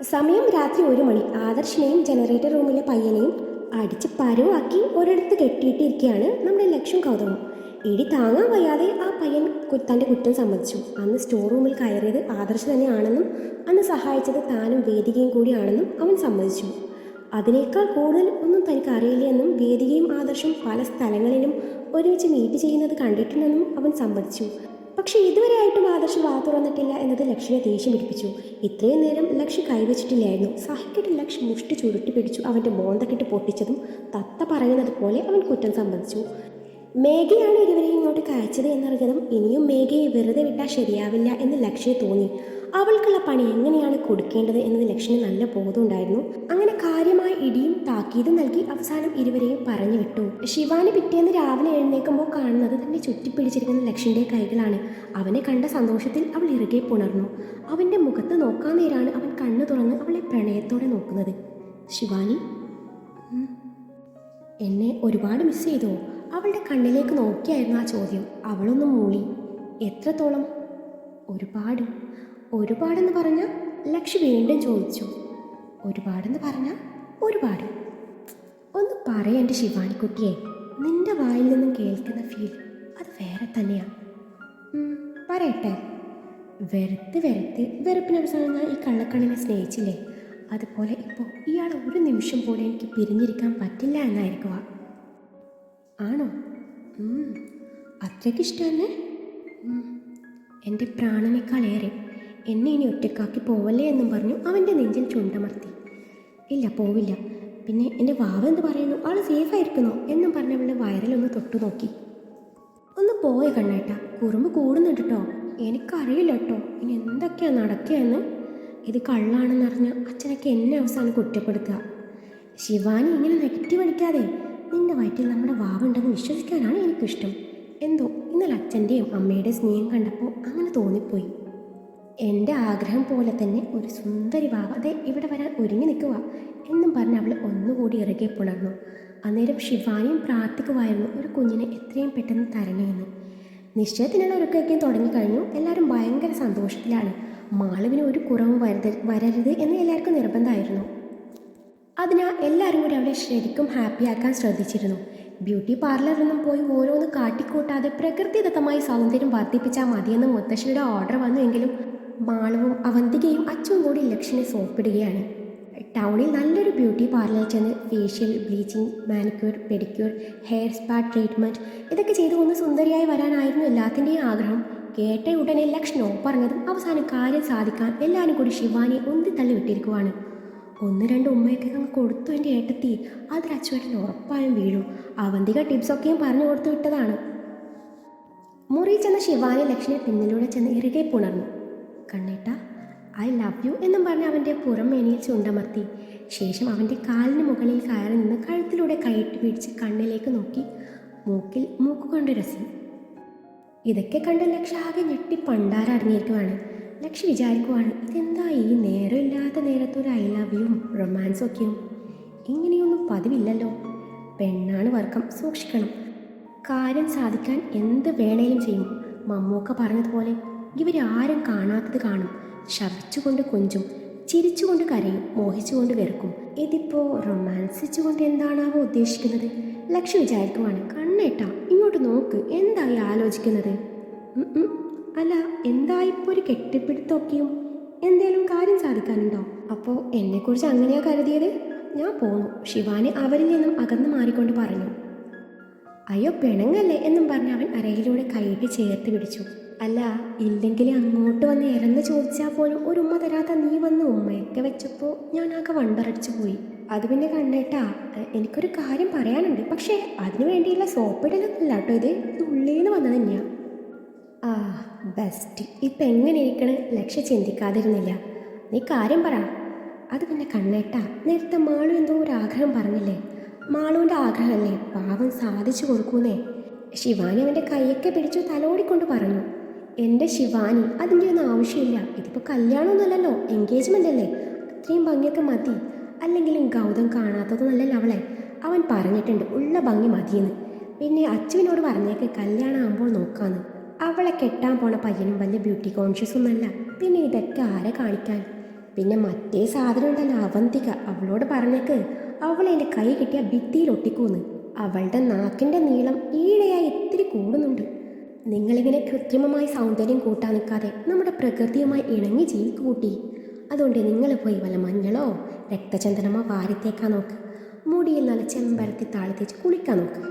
സമയം രാത്രി 1 മണി. ആദർശിനെയും ജനറേറ്റർ റൂമിലെ പയ്യനെയും അടിച്ച് പരുവാക്കി ഒരിടത്ത് കെട്ടിയിട്ടിരിക്കുകയാണ് നമ്മുടെ ലക്ഷ്യം കൗതമം. ഇടി താങ്ങാൻ വയ്യാതെ ആ പയ്യൻ തൻ്റെ കുറ്റം സമ്മതിച്ചു. അന്ന് സ്റ്റോർ റൂമിൽ കയറിയത് ആദർശ് തന്നെയാണെന്നും അന്ന് സഹായിച്ചത് താനും വേദികയും കൂടിയാണെന്നും അവൻ സമ്മതിച്ചു. അതിനേക്കാൾ കൂടുതൽ ഒന്നും തനിക്ക് അറിയില്ലെന്നും വേദികയും ആദർശും പല സ്ഥലങ്ങളിലും ഒരുമിച്ച് മീറ്റ് ചെയ്യുന്നത് കണ്ടിട്ടുണ്ടെന്നും അവൻ സമ്മതിച്ചു. പക്ഷേ ഇതുവരെയായിട്ടും ആദർശ് വാ തുറന്നിട്ടില്ല എന്നത് ലക്ഷ്മിയെ ദേഷ്യം പിടിപ്പിച്ചു. ഇത്രയും നേരം ലക്ഷ്യം കൈവച്ചിട്ടില്ലായിരുന്നു. സഹിക്കിട്ട് ലക്ഷ്യം മുഷ്ടി ചുരുട്ടി പിടിച്ചു അവൻ്റെ മോന്തക്കിട്ട് പൊട്ടിച്ചതും തത്ത പറയുന്നത് പോലെ അവൻ കുറ്റം സമ്മതിച്ചു. മേഘയാണ് ഇരുവരെയും ഇങ്ങോട്ട് കയച്ചത് എന്നറിഞ്ഞതും ഇനിയും മേഘയെ വെറുതെ വിട്ടാൽ ശരിയാവില്ല എന്ന് ലക്ഷ്യെ തോന്നി. അവൾക്കുള്ള പണി എങ്ങനെയാണ് കൊടുക്കേണ്ടത് എന്നത് ലക്ഷ്യന് നല്ല ബോധമുണ്ടായിരുന്നു. അങ്ങനെ കാര്യമായ ഇടിയും താക്കീതും നൽകി അവസാനം ഇരുവരെയും പറഞ്ഞു വിട്ടു. ശിവാനി പിറ്റേന്ന് രാവിലെ എഴുന്നേൽക്കുമ്പോൾ കാണുന്നത് തന്നെ ചുറ്റിപ്പിടിച്ചിരിക്കുന്ന ലക്ഷ്യൻ്റെ കൈകളാണ്. അവനെ കണ്ട സന്തോഷത്തിൽ അവൾ ഇറുകെ പുണർന്നു. അവൻ്റെ മുഖത്ത് നോക്കാൻ നേരാണ് അവൻ കണ്ണു തുറന്ന് അവളെ പ്രണയത്തോടെ നോക്കുന്നത്. ശിവാനി, എന്നെ ഒരുപാട് മിസ് ചെയ്തോ? അവളുടെ കണ്ണിലേക്ക് നോക്കിയായിരുന്നു ആ ചോദ്യം. അവളൊന്ന് മൂളി. എത്രത്തോളം? ഒരുപാട്. ഒരുപാടെന്ന് പറഞ്ഞാൽ? ലക്ഷ്യ വീണ്ടും ചോദിച്ചു. ഒരുപാടെന്ന് പറഞ്ഞാൽ ഒരുപാട്. ഒന്ന് പറയാ എൻ്റെ ശിവാനിക്കുട്ടിയെ, നിന്റെ വായിൽ നിന്നും കേൾക്കുന്ന ഫീൽ അത് വേറെ തന്നെയാണ്. പറയട്ടെ. വെറുത്ത് വെറുപ്പിനവസാനം ഞാൻ ഈ കള്ളക്കണ്ണിനെ സ്നേഹിച്ചില്ലേ, അതുപോലെ ഇപ്പോൾ ഇയാളെ ഒരു നിമിഷം പോലെ എനിക്ക് പിരിഞ്ഞിരിക്കാൻ പറ്റില്ല എന്നായിരിക്കുക. ആണോ? അത്രയ്ക്ക് ഇഷ്ടം തന്നെ? എൻ്റെ പ്രാണനേക്കാളേറെ. എന്നെ ഇനി ഒറ്റക്കാക്കി പോവല്ലേ എന്നും പറഞ്ഞു അവൻ്റെ നെഞ്ചിൽ ചുണ്ടമർത്തി. ഇല്ല, പോവില്ല. പിന്നെ എൻ്റെ വാവ എന്ത് പറയുന്നു, ആൾ സേഫായിരിക്കുന്നോ എന്നും പറഞ്ഞ് അവളുടെ വയറിലൊന്ന് തൊട്ടു നോക്കി. ഒന്ന് പോയ കണ്ണേട്ട, കുറുമ്പ് കൂടുന്നുണ്ട് കേട്ടോ. എനിക്കറിയില്ല കേട്ടോ ഇനി എന്തൊക്കെയാണ് നടക്കുകയെന്ന്. ഇത് കള്ളാണെന്നറിഞ്ഞ് അച്ഛനൊക്കെ എന്നെ അവസാനം കുറ്റപ്പെടുത്തുക. ശിവാനി ഇങ്ങനെ നെഗറ്റീവ് അടിക്കാതെ. നിന്റെ വയറ്റിൽ നമ്മുടെ വാവുണ്ടെന്ന് വിശ്വസിക്കാനാണ് എനിക്കിഷ്ടം. എന്തോ ഇന്നലെ അച്ഛൻ്റെയും അമ്മയുടെയും സ്നേഹം കണ്ടപ്പോൾ അങ്ങനെ തോന്നിപ്പോയി. എൻ്റെ ആഗ്രഹം പോലെ തന്നെ ഒരു സുന്ദരി വാവ അതെ ഇവിടെ വരാൻ ഒരുങ്ങി നിൽക്കുക എന്നും പറഞ്ഞ് അവൾ ഒന്നുകൂടി ഇറകെ പുണർന്നു. അന്നേരം ശിവാനിയും പ്രാർത്ഥിക്കുമായിരുന്നു ഒരു കുഞ്ഞിനെ എത്രയും പെട്ടെന്ന് തരണേന്ന്. നിശ്ചയത്തിനുള്ള ഒരുക്കൊക്കെ തുടങ്ങിക്കഴിഞ്ഞു. എല്ലാവരും ഭയങ്കര സന്തോഷത്തിലാണ്. മാളുവിന് ഒരു കുറവും വരരുത് എന്ന് എല്ലാവർക്കും നിർബന്ധമായിരുന്നു. അതിനാൽ എല്ലാവരും കൂടി അവളെ ശരിക്കും ഹാപ്പിയാക്കാൻ ശ്രദ്ധിച്ചിരുന്നു. ബ്യൂട്ടി പാർലറിലൊന്നും പോയി ഓരോന്ന് കാട്ടിക്കൂട്ടാതെ പ്രകൃതിദത്തമായി സൗന്ദര്യം വർദ്ധിപ്പിച്ചാൽ മതിയെന്ന് മുത്തശ്ശിയുടെ ഓർഡർ വന്നുവെങ്കിലും മാളവും അവന്തികയും അച്ഛനും കൂടി ലക്ഷ്യനെ സോപ്പിടുകയാണ്. ടൗണിൽ നല്ലൊരു ബ്യൂട്ടി പാർലറിൽ ചെന്ന് facial, bleaching, manicure, pedicure, hair spa treatment ഇതൊക്കെ ചെയ്ത് ഒന്ന് സുന്ദരിയായി വരാനായിരുന്നു എല്ലാത്തിൻ്റെയും ആഗ്രഹം. കേട്ട ഉടനെ ലക്ഷ്നോ പറഞ്ഞതും അവസാനം കാര്യം സാധിക്കാൻ എല്ലാവരും കൂടി ശിവാനിയെ ഉന്തിത്തള്ളി വിട്ടിരിക്കുവാണ്. 1-2 ഉമ്മയൊക്കെ അങ്ങ് കൊടുത്തു എൻ്റെ ഏട്ടത്തി. അതിൽ അച്ചുവേട്ടൻ ഉറപ്പായും വീഴും. അവന്തിക ടിപ്സൊക്കെയും പറഞ്ഞു കൊടുത്തു വിട്ടതാണ്. മുറി ചെന്ന ശിവാനി ലക്ഷ്മിയെ പിന്നിലൂടെ ചെന്ന് ഇറുകെ പുണർന്നു. കണ്ണേട്ട, ഐ ലവ് യു എന്നും പറഞ്ഞ് അവൻ്റെ പുറം മേനിയിൽ ചുണ്ടമർത്തി. ശേഷം അവൻ്റെ കാലിന് മുകളിൽ കയറി നിന്ന് കഴുത്തിലൂടെ കയറ്റി പിടിച്ച് കണ്ണിലേക്ക് നോക്കി മൂക്കിൽ മൂക്കുകൊണ്ട് രസി. ഇതൊക്കെ കണ്ട് ലക്ഷ്യ ആകെ ഞെട്ടി പണ്ടാരടങ്ങിയിരിക്കുവാണ്. ലക്ഷ്യ വിചാരിക്കുവാണ്, ഇതെന്താ ഈ നേരമില്ലാത്ത നേരത്തൊരു ഐ ലവ് യുവും റൊമാൻസൊക്കെയും? ഇങ്ങനെയൊന്നും പതിവില്ലല്ലോ. പെണ്ണാണ് വർക്കം, സൂക്ഷിക്കണം. കാര്യം സാധിക്കാൻ എന്ത് വേണേലും ചെയ്യും. മമ്മൂക്ക പറഞ്ഞതുപോലെ ഇവരാരും കാണാത്തത് കാണും. ശപിച്ചുകൊണ്ട് കൊഞ്ചും, ചിരിച്ചുകൊണ്ട് കരയും, മോഹിച്ചുകൊണ്ട് വെറുക്കും. ഇതിപ്പോൾ റൊമാൻസിച്ചുകൊണ്ട് എന്താണാവോ ഉദ്ദേശിക്കുന്നത്? ലക്ഷ്യ വിചാരിക്കുവാണ്. കണ്ണേട്ടാ, ഇങ്ങോട്ട് നോക്ക്, എന്തായി ആലോചിക്കുന്നത്? അല്ല, എന്തായിപ്പോൾ ഒരു കെട്ടിപ്പിടുത്തൊക്കെയും? എന്തേലും കാര്യം സാധിക്കാനുണ്ടോ? അപ്പോൾ എന്നെക്കുറിച്ച് അങ്ങനെയാ കരുതിയത്? ഞാൻ പോന്നു. ശിവാനി അവരിൽ നിന്നും അകന്നു മാറിക്കൊണ്ട് പറഞ്ഞു. അയ്യോ പിണങ്ങല്ലേ എന്നും പറഞ്ഞ് അവൻ അരയിലൂടെ കൈയിട്ട് ചേർത്ത് പിടിച്ചു. അല്ല, ഇല്ലെങ്കിൽ അങ്ങോട്ട് വന്ന് ഇറന്ന് ചോദിച്ചാൽ പോലും ഒരു ഉമ്മ തരാത്ത നീ വന്ന് ഉമ്മയൊക്കെ വെച്ചപ്പോൾ ഞാൻ ആകെ വണ്ടറടിച്ചു പോയി. അത് പിന്നെ കണ്ണേട്ടാ, എനിക്കൊരു കാര്യം പറയാനുണ്ട്. പക്ഷേ അതിനു വേണ്ടിയുള്ള സോപ്പിടലൊന്നുമില്ല കേട്ടോ. ഇത് ഉള്ളിന്ന് വന്നത് തന്നെയാ. ആ ബെസ്റ്റ്. ഇപ്പം എങ്ങനെ ഇരിക്കണ്? ലക്ഷ്യ ചിന്തിക്കാതിരുന്നില്ല. നീ കാര്യം പറ. അത് പിന്നെ കണ്ണേട്ടാ, നേരത്തെ മാളു എന്തോ ഒരു ആഗ്രഹം പറഞ്ഞില്ലേ? മാളുവിൻ്റെ ആഗ്രഹമല്ലേ, പാവം സാധിച്ചു കൊടുക്കൂന്നേ. ശിവാനി അവൻ്റെ കൈയൊക്കെ പിടിച്ചു തലോടിക്കൊണ്ട് പറഞ്ഞു. എൻ്റെ ശിവാനി, അതിൻ്റെ ഒന്നും ആവശ്യമില്ല. ഇതിപ്പോൾ കല്യാണമൊന്നുമല്ലല്ലോ, എൻഗേജ്മെൻ്റ് അല്ലേ. അത്രയും ഭംഗിയൊക്കെ മതി. അല്ലെങ്കിലും ഗൗതം കാണാത്തതൊന്നല്ലല്ലോ അവളെ. അവൻ പറഞ്ഞിട്ടുണ്ട് ഉള്ള ഭംഗി മതിയെന്ന്. പിന്നെ അച്ചുവിനോട് പറഞ്ഞേക്ക് കല്യാണം ആകുമ്പോൾ നോക്കാമെന്ന്. അവളെ കെട്ടാൻ പോണ പയ്യനും വലിയ ബ്യൂട്ടി കോൺഷ്യസ് ഒന്നല്ല. പിന്നെ ഇതൊക്കെ ആരെ കാണിക്കാൻ? പിന്നെ മറ്റേ സാധനം ഉണ്ടല്ലോ അവന്തിക, അവളോട് പറഞ്ഞേക്ക് അവൾ എൻ്റെ കൈ കിട്ടിയ ഭിത്തിയിൽ ഒട്ടിക്കൂന്ന്. അവളുടെ നാക്കിൻ്റെ നീളം ഈയിടെയായി ഇത്തിരി കൂടുന്നുണ്ട്. നിങ്ങളിങ്ങനെ കൃത്രിമമായി സൗന്ദര്യം കൂട്ടാൻ നിൽക്കാതെ നമ്മുടെ പ്രകൃതിയുമായി ഇണങ്ങി ജീവിക്കൂട്ടി. അതുകൊണ്ട് നിങ്ങൾ പോയി വല്ല മഞ്ഞളോ രക്തചന്ദനമോ വാരിത്തേക്കാൻ നോക്ക്. മുടിയിൽ നല്ല ചെമ്പരത്തി താളിത്തേച്ച് കുളിക്കാൻ നോക്ക്.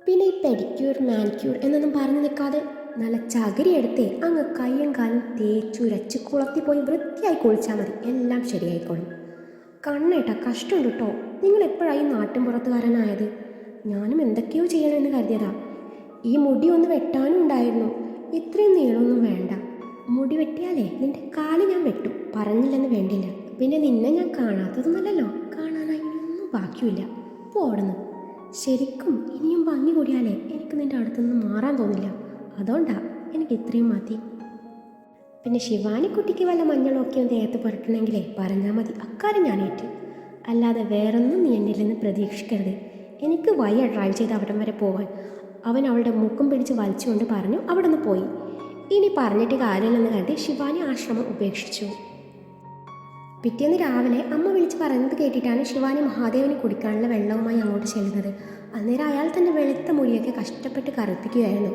പിന്നെ ഈ പെഡിക്യൂർ മാനിക്യൂർ എന്നൊന്നും പറഞ്ഞു നിൽക്കാതെ നല്ല ചകിരി എടുത്തേ അങ്ങ് കയ്യും കാലും തേച്ചുരച്ച് കുളത്തി പോയി വൃത്തിയായി കുളിച്ചാൽ മതി, എല്ലാം ശരിയായിക്കോളും. കണ്ണേട്ടാ കഷ്ടമുണ്ട് കേട്ടോ, നിങ്ങൾ എപ്പോഴായി നാട്ടിൻ പുറത്തുകാരനായത്? ഞാനും എന്തൊക്കെയോ ചെയ്യണമെന്ന് കരുതിയതാ. ഈ മുടി ഒന്ന് വെട്ടാനും ഉണ്ടായിരുന്നു. ഇത്രയും നീളമൊന്നും വേണ്ട. മുടി വെട്ടിയാലേ നിന്റെ കാല് ഞാൻ വെട്ടും, പറഞ്ഞില്ലെന്ന് വേണ്ടില്ല. പിന്നെ നിന്നെ ഞാൻ കാണാത്തതൊന്നല്ലല്ലോ, കാണാനായി ഒന്നും ബാക്കിയില്ല. പോടുന്നു. ശരിക്കും ഇനിയും ഭംഗി കൂടിയാലേ എനിക്ക് നിന്റെ അടുത്തുനിന്ന് മാറാൻ തോന്നില്ല. അതുകൊണ്ടാ എനിക്ക് ഇത്രയും മതി. പിന്നെ ശിവാനിക്കുട്ടിക്ക് വല്ല മഞ്ഞളൊക്കെയും ദേഹത്ത് പുരട്ടണമെങ്കിലേ പറഞ്ഞാൽ മതി, അക്കാര്യം ഞാൻ ഏറ്റു. അല്ലാതെ വേറൊന്നും നീ എന്നിൽ നിന്ന് പ്രതീക്ഷിക്കരുത്. എനിക്ക് വയ്യ ഡ്രൈവ് ചെയ്ത് അവിടം വരെ പോവാൻ. അവൻ അവളുടെ മുക്കും പിടിച്ച് വലിച്ചുകൊണ്ട് പറഞ്ഞു അവിടെ നിന്ന് പോയി. ഇനി പറഞ്ഞിട്ട് കാര്യമില്ലെന്ന് കരുതി ശിവാനി ആശ്രമം ഉപേക്ഷിച്ചു. പിറ്റേന്ന് രാവിലെ അമ്മ വിളിച്ച് പറയുന്നത് കേട്ടിട്ടാണ് ശിവാനി മഹാദേവന് കുടിക്കാനുള്ള വെള്ളവുമായി അങ്ങോട്ട് ചെല്ലുന്നത്. അന്നേരം അയാൾ തൻ്റെ വെളുത്ത മുടിയൊക്കെ കഷ്ടപ്പെട്ട് കറുപ്പിക്കുകയായിരുന്നു.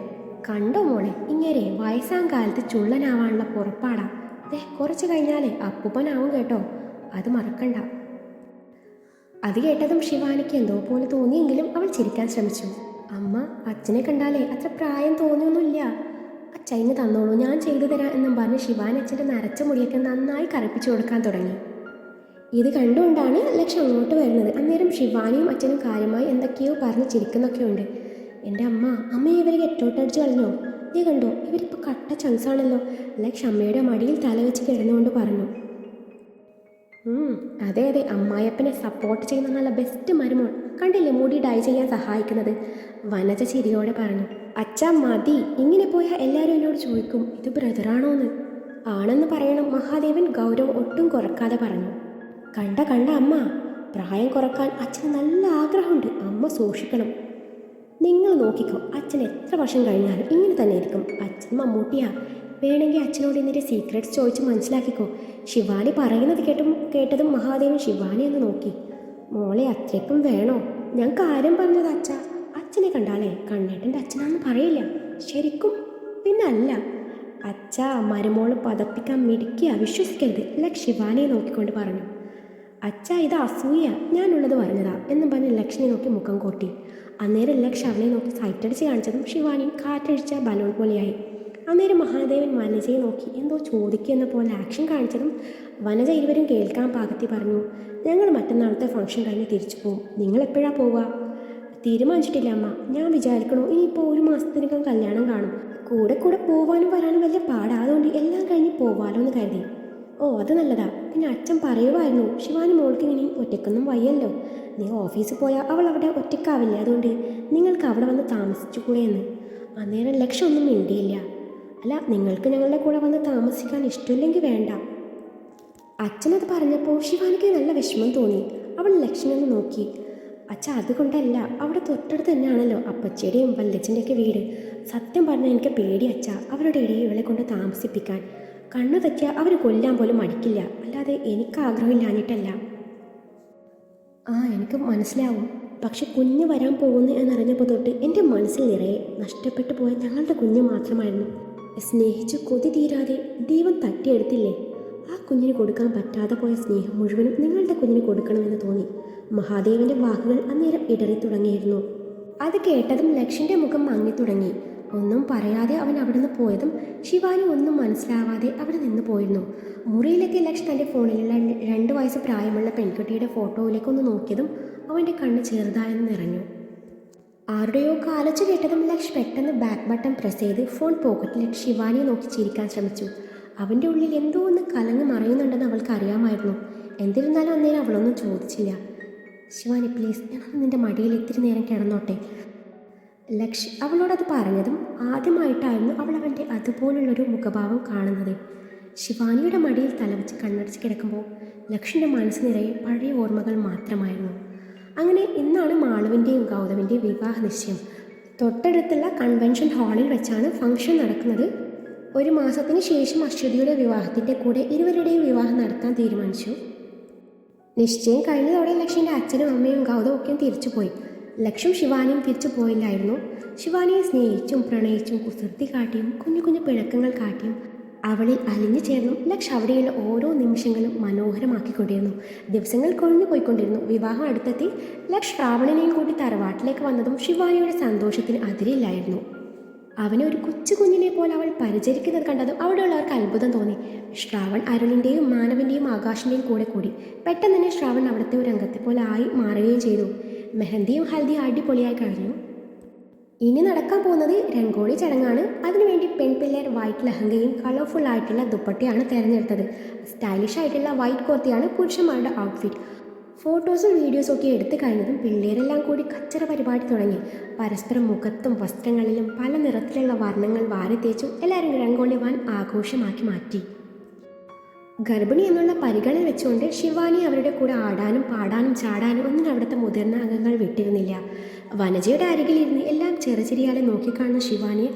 കണ്ടോ മോളെ, ഇങ്ങനെ വയസ്സാം കാലത്ത് ചുള്ളനാവാനുള്ള പുറപ്പാടാ. കുറച്ച് കഴിഞ്ഞാലേ അപ്പൂപ്പനാവും കേട്ടോ, അത് മറക്കണ്ട. അത് കേട്ടതും ശിവാനിക്ക് എന്തോ പോലെ തോന്നിയെങ്കിലും അവൾ ചിരിക്കാൻ ശ്രമിച്ചു. അമ്മ, അച്ഛനെ കണ്ടാലേ അത്ര പ്രായം തോന്നിയൊന്നുമില്ല. അച്ഛ ഇങ്ങ് തന്നോളൂ, ഞാൻ ചെയ്തു തരാം എന്നും പറഞ്ഞ് ശിവാനി അച്ഛൻ്റെ നരച്ച മുടിയൊക്കെ നന്നായി കറുപ്പിച്ചു കൊടുക്കാൻ തുടങ്ങി. ഇത് കണ്ടുകൊണ്ടാണ് ലക്ഷ്യം അങ്ങോട്ട് വരുന്നത്. അന്നേരം ശിവാനിയും അച്ഛനും കാര്യമായി എന്തൊക്കെയോ പറഞ്ഞ് ചിരിക്കുന്നൊക്കെ ഉണ്ട്. എൻ്റെ അമ്മയെ ഇവർ ഗെറ്റോട്ടടിച്ച് കളഞ്ഞോ? നീ കണ്ടോ, ഇവരിപ്പോൾ കട്ട ചങ്സാണല്ലോ. ലക്ഷ്യം അമ്മയുടെ മടിയിൽ തല വെച്ച് കിടന്നുകൊണ്ട് പറഞ്ഞു. അതെ അതെ, അമ്മായിയപ്പനെ സപ്പോർട്ട് ചെയ്യുന്ന നല്ല ബെസ്റ്റ് മരുമോൾ. കണ്ടില്ലേ മുടി ഡൈ ചെയ്യാൻ സഹായിക്കുന്നത്? വനജ ചിരിയോടെ പറഞ്ഞു. അച്ഛാ മതി, ഇങ്ങനെ പോയാൽ എല്ലാവരും എന്നോട് ചോദിക്കും ഇത് ബ്രദറാണോന്ന്. ആണെന്ന് പറയണം. മഹാദേവൻ ഗൗരവം ഒട്ടും കുറക്കാതെ പറഞ്ഞു. കണ്ട അമ്മ, പ്രായം കുറക്കാൻ അച്ഛന് നല്ല ആഗ്രഹമുണ്ട്. അമ്മ സൂക്ഷിക്കണം. നിങ്ങൾ നോക്കിക്കോ, അച്ഛൻ എത്ര വർഷം കഴിഞ്ഞാലും ഇങ്ങനെ തന്നെ ആയിരിക്കും. അച്ഛൻ മമ്മൂട്ടിയാ. വേണമെങ്കിൽ അച്ഛനോട് എന്നിട്ട് സീക്രട്സ് ചോദിച്ച് മനസ്സിലാക്കിക്കോ. ശിവാനി പറയുന്നത് കേട്ടതും മഹാദേവൻ ശിവാനി എന്ന് നോക്കി. മോളെ അത്രയ്ക്കും വേണോ? ഞാൻ കാര്യം പറഞ്ഞത് അച്ഛാ. അച്ഛനെ കണ്ടാലേ കണ്ണേട്ടൻ്റെ അച്ഛനാണെന്ന് പറയില്ല. ശരിക്കും? പിന്നല്ല അച്ഛാ, മരുമോള് പതപ്പിക്കാൻ മിടുക്കിയ, വിശ്വസിക്കരുത്. ശിവാനിയെ നോക്കിക്കൊണ്ട് പറഞ്ഞു. അച്ഛാ, ഇത് അസൂയ, ഞാനുള്ളത് പറഞ്ഞതാ എന്നും പറഞ്ഞ് ലക്ഷ്മിയെ നോക്കി മുഖം കോട്ടി. അന്നേരം അവളെ നോക്കി സൈറ്റടിച്ച് കാണിച്ചതും ശിവാനി കാറ്റഴിച്ച ബലൂൺ പോലെയായി. അന്നേരം മഹാദേവൻ വനജയെ നോക്കി എന്തോ ചോദിക്കുന്ന പോലെ ആക്ഷൻ കാണിച്ചതും വനജ ഇരുവരും കേൾക്കാൻ പാകത്തി പറഞ്ഞു. ഞങ്ങൾ മറ്റന്നാളത്തെ ഫംഗ്ഷൻ കഴിഞ്ഞ് തിരിച്ചു പോവും. നിങ്ങൾ എപ്പോഴാണ് പോവുക? തീരുമാനിച്ചിട്ടില്ല അമ്മ. ഞാൻ വിചാരിക്കണോ ഇനിയിപ്പോൾ 1 മാസത്തിനകം കല്യാണം കാണും. കൂടെ പോവാനും വരാനും വലിയ പാടാ. അതുകൊണ്ട് എല്ലാം കഴിഞ്ഞ് പോവാലോ എന്ന് കരുതി. ഓ, അത് നല്ലതാ. പിന്നെ അച്ഛൻ പറയുമായിരുന്നു ശിവാനി മോൾക്ക് ഇനി ഒറ്റക്കൊന്നും വയ്യല്ലോ. നീ ഓഫീസിൽ പോയാൽ അവൾ അവിടെ ഒറ്റക്കാവില്ല. അതുകൊണ്ട് നിങ്ങൾക്ക് അവിടെ വന്ന് താമസിച്ചുകൂടെ എന്ന്. അന്നേരം ഒന്നും മിണ്ടിയില്ല. അല്ല, നിങ്ങൾക്ക് ഞങ്ങളുടെ കൂടെ വന്ന് താമസിക്കാൻ ഇഷ്ടമില്ലെങ്കിൽ വേണ്ട. അച്ഛനത് പറഞ്ഞപ്പോൾ ശിവാനിക്ക് നല്ല വിഷമം തോന്നി. അവൾ ലക്ഷ്മിയൊന്ന് നോക്കി. അച്ഛ, അതുകൊണ്ടല്ല, അവിടെ തൊട്ടടുത്ത് തന്നെയാണല്ലോ അപ്പച്ചിയുടെയും വല്ലച്ചൻ്റെയൊക്കെ വീട്. സത്യം പറഞ്ഞാൽ എനിക്ക് പേടി അച്ഛ, അവരുടെ ഇടയിൽ ഇവളെ കൊണ്ട് താമസിപ്പിക്കാൻ. കണ്ണു തെറ്റിയാൽ അവർ കൊല്ലാൻ പോലും മടിക്കില്ല. അല്ലാതെ എനിക്ക് ആഗ്രഹമില്ലാഞ്ഞിട്ടല്ല. എനിക്ക് മനസ്സിലാവും. പക്ഷെ കുഞ്ഞ് വരാൻ പോകുന്നു എന്നറിഞ്ഞപ്പോൾ തൊട്ട് എൻ്റെ മനസ്സിൽ നിറയെ നഷ്ടപ്പെട്ടു പോയ ഞങ്ങളുടെ കുഞ്ഞ് മാത്രമായിരുന്നു. സ്നേഹിച്ച് കൊതി തീരാതെ ദൈവം തട്ടിയെടുത്തില്ലേ? ആ കുഞ്ഞിന് കൊടുക്കാൻ പറ്റാതെ പോയ സ്നേഹം മുഴുവനും നിങ്ങളുടെ കുഞ്ഞിന് കൊടുക്കണമെന്ന് തോന്നി. മഹാദേവൻ്റെ വാക്കുകൾ അന്നേരം ഇടറി തുടങ്ങിയിരുന്നു. അത് കേട്ടതും ലക്ഷ്മിൻ്റെ മുഖം മങ്ങി തുടങ്ങി. ഒന്നും പറയാതെ അവൻ അവിടെ നിന്ന് പോയതും ശിവാനി ഒന്നും മനസ്സിലാവാതെ അവിടെ നിന്ന് പോയിരുന്നു. മുറിയിലെത്തിയ ലക്ഷ്മി തൻ്റെ ഫോണിലുള്ള 2 വയസ്സ് പ്രായമുള്ള പെൺകുട്ടിയുടെ ഫോട്ടോയിലേക്കൊന്ന് നോക്കിയതും അവൻ്റെ കണ്ണ് ചെറുതായെന്ന് നിറഞ്ഞു. ആരുടെയോ കാലച്ചു കേട്ടതും ലക്ഷ്മി പെട്ടെന്ന് ബാക്ക് ബട്ടൺ പ്രസ് ചെയ്ത് ഫോൺ പോക്കറ്റിലിട്ട് ശിവാനിയെ നോക്കി ചിരിക്കാൻ ശ്രമിച്ചു. അവൻ്റെ ഉള്ളിൽ എന്തോ ഒന്ന് കലങ്ങി മറയുന്നുണ്ടെന്ന് അവൾക്ക് അറിയാമായിരുന്നു. എന്നിരുന്നാലും അന്നേരം അവളൊന്നും ചോദിച്ചില്ല. ശിവാനി പ്ലീസ്, ഞാനൊന്ന് നിൻ്റെ മടിയിൽ ഇത്തിരി നേരം കിടന്നോട്ടെ. അവളോടത് പറഞ്ഞതും ആദ്യമായിട്ടായിരുന്നു അവൾ അവൻ്റെ അതുപോലുള്ളൊരു മുഖഭാവം കാണുന്നത്. ശിവാനിയുടെ മടിയിൽ തലവെച്ച് കണ്ണടച്ച് കിടക്കുമ്പോൾ ലക്ഷ്മിൻ്റെ മനസ്സ് നിറയെ പഴയ ഓർമ്മകൾ മാത്രമായിരുന്നു. അങ്ങനെ ഇന്നാണ് മാളുവിൻ്റെയും ഗൗതമിൻ്റെയും വിവാഹ നിശ്ചയം. തൊട്ടടുത്തുള്ള കൺവെൻഷൻ ഹാളിൽ വെച്ചാണ് ഫംഗ്ഷൻ നടക്കുന്നത്. ഒരു മാസത്തിന് ശേഷം അശ്വതിയുടെ വിവാഹത്തിൻ്റെ കൂടെ ഇരുവരുടെയും വിവാഹം നടത്താൻ തീരുമാനിച്ചു. നിശ്ചയം കഴിഞ്ഞതോടെ ലക്ഷ്യൻ്റെ അച്ഛനും അമ്മയും ഗൗതവും ഒക്കെ തിരിച്ചുപോയി. ലക്ഷ്യം ശിവാനിയും തിരിച്ചു പോയില്ലായിരുന്നു. ശിവാനിയെ സ്നേഹിച്ചും പ്രണയിച്ചും കുസൃതി കാട്ടിയും കുഞ്ഞു കുഞ്ഞു പിഴക്കങ്ങൾ കാട്ടിയും അവളിൽ അലിഞ്ഞു ചേർന്നും ലക്ഷ് അവിടെയുള്ള ഓരോ നിമിഷങ്ങളും മനോഹരമാക്കിക്കൊണ്ടിരുന്നു. ദിവസങ്ങൾ കൊഴിഞ്ഞു പോയിക്കൊണ്ടിരുന്നു. വിവാഹം അടുത്തെത്തി. ലക്ഷ് ശ്രാവണനെയും കൂട്ടി തറവാട്ടിലേക്ക് വന്നതും ശിവാനിയുടെ സന്തോഷത്തിന് അതിരില്ലായിരുന്നു. അവനെ ഒരു കൊച്ചു കുഞ്ഞിനെ പോലെ അവൾ പരിചരിക്കുന്നത് കണ്ടതും അവിടെയുള്ളവർക്ക് അത്ഭുതം തോന്നി. ശ്രാവൺ അരുണിൻ്റെയും മാനവൻ്റെയും ആകാശിൻ്റെയും കൂടെ കൂടി. പെട്ടെന്ന് തന്നെ ശ്രാവൺ അവിടുത്തെ ഒരു അംഗത്തെ പോലെ ആയി മാറുകയും ചെയ്തു. മെഹന്തിയും ഹൽദിയും അടിപൊളിയായി കഴിഞ്ഞു. ഇനി നടക്കാൻ പോകുന്നത് രംഗോളി ചടങ്ങാണ്. അതിനുവേണ്ടി പെൺപിള്ളേർ വൈറ്റ് ലഹങ്കയും കളർഫുൾ ആയിട്ടുള്ള ദുപ്പട്ടയാണ് തിരഞ്ഞെടുത്തത്. സ്റ്റൈലിഷ് ആയിട്ടുള്ള വൈറ്റ് കുർത്തിയാണ് പുരുഷന്മാരുടെ ഔട്ട്ഫിറ്റ്. ഫോട്ടോസും വീഡിയോസും ഒക്കെ എടുത്തു കഴിഞ്ഞതും പിള്ളേരെല്ലാം കൂടി കച്ചറ പരിപാടി തുടങ്ങി. പരസ്പരം മുഖത്തും വസ്ത്രങ്ങളിലും പല നിറത്തിലുള്ള വർണ്ണങ്ങൾ വാരിത്തേച്ചും എല്ലാവരും രംഗോളി വൻ ആഘോഷമാക്കി മാറ്റി. ഗർഭിണി എന്നുള്ള പരിഗണന വെച്ചുകൊണ്ട് ശിവാനി അവരുടെ കൂടെ ആടാനും പാടാനും ചാടാനും ഒന്നും അവിടുത്തെ മുതിർന്ന അംഗങ്ങൾ വിട്ടിരുന്നില്ല. വനജയുടെ അരികിലിരുന്ന് എല്ലാം ചെറുചെറിയാലെ നോക്കിക്കാണുന്ന ശിവാനിയെ